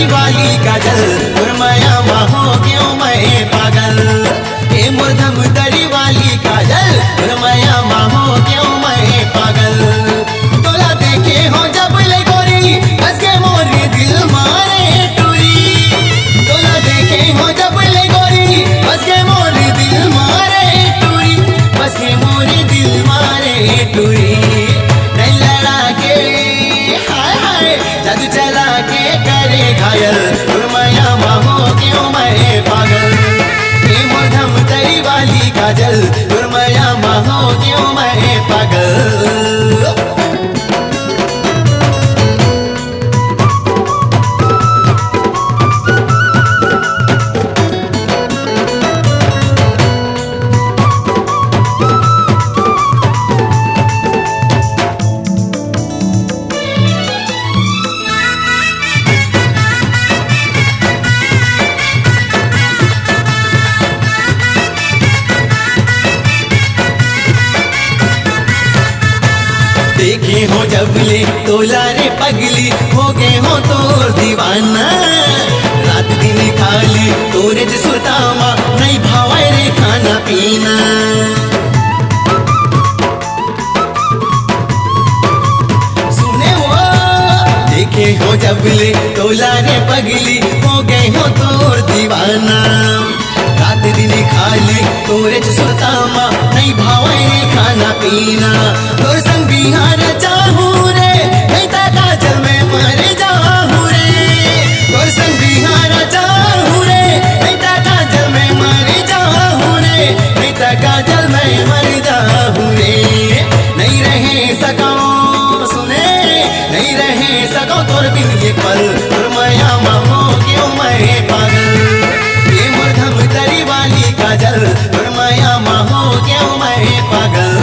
तरी वाली काजल सुरमया हो क्यों मैं पागल। ये मुर्धम तरी वाली काजल सुरमया हो क्यों मैं पागल। तोला देखे हो जब ले गोरी बस के मोरे दिल मारे टूरी। तोला देखे हो जब ले गोरी बस के मोरे दिल मारे टूरी। बस के मोरे दिल मारे टूरी। नहीं लड़ा के हाय हाय जादू चला के करे घायल सुरमया हो क्यों मैं पागल। ये मुर्धम तरी वाली काजल सुरमया हो क्यों मैं पागल। देखे हो जब ले तोला रे पगली हो गए हो तोर दीवाना। रात दिन खाली तोरे सुतामा नहीं भावे रे खाना पीना। सुने वो देखे हो जब ले तोला रे पगली हो गए हो तोर दीवाना। रात दिन खाली तोरे सुतामा नहीं भावे रे खाना पीना। तोर संग बिहार चाहूँ रे नहीं ता काजल में मर जाऊँ रे। तोर संग बिहार चाहूँ रे नहीं ता काजल में मर जाऊँ रे। नहीं ता काजल में मर जाऊँ रे। नहीं रहे सको सुने नहीं रहे सको तोर बिन एक पल सुरमया हो क्यों मैं पागल। ये मुर्धम तरी वाली काजल सुरमया हो क्यों मैं पागल।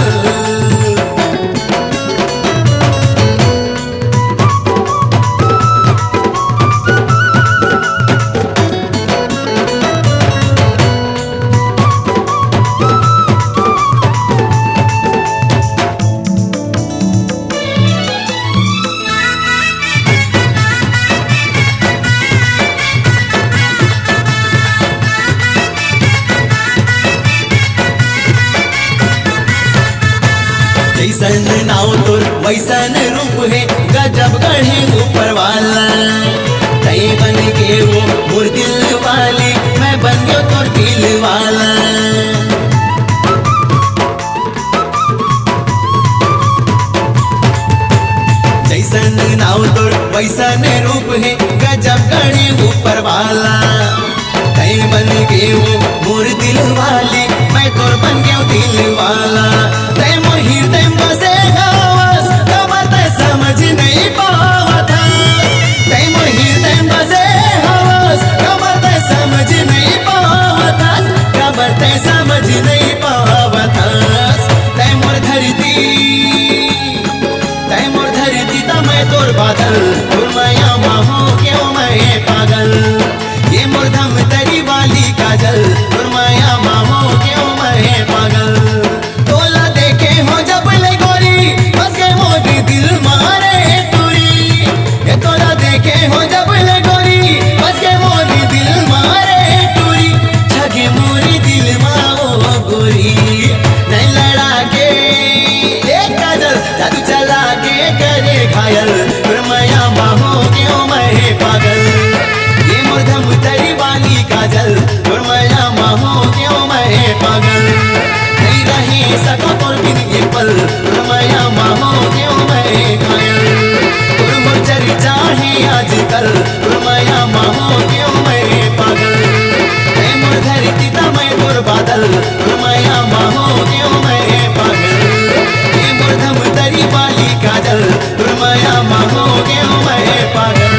जैसन नाव तोर वैसन रूप है गजब गढ़े ऊपर वाला। तय बन के वो मोर दिल वाली मैं बन गयो तोर दिल वाला। जैसन नाव तोर वैसन रूप है गजब गढ़े ऊपर वाला। तय बन के वो मोर दिल वाली मैं तोर बन गयो दिल वाला। तय मोर हृदय बसे हवस खबर तय समझ नहीं पावत। तय मोर हृदय बसे हवस खबर तय समझ नहीं पावत। खबर तय समझ नहीं पावत। तय मोर धरती ता मैं तोर बादल सुरमया हो क्यों मैं पागल। ये मुर्धम तरी वाली काजल सुरमया हो क्यों मैं पागल। तोला देखे हो जब ले गोरी बस के मोरे दिल मारे टूरी। ये तोला देखे हो जब ले गोरी बस के मोरे दिल मारे टूरी। छगे मोरे दिल माओ गोरी नहीं लड़ा के एक काजल जादू चला के करे घायल सुरमया हो क्यों मैं पागल। ये मुर्धम तरी वाली काजल सुरमया हो क्यों मैं पागल। नहीं रहे सको तोर बिन एक पल सुरमया हो क्यों मैं घायल। तोर मोर चर्चा है आजकल सुरमया हो क्यों मैं पागल। मैं मोर धरती ता मैं तोर बादल सुरमया हो क्यों मैं पागल। ये मुर्धम तरी वाली काजल सुरमया हो क्यों मैं पागल।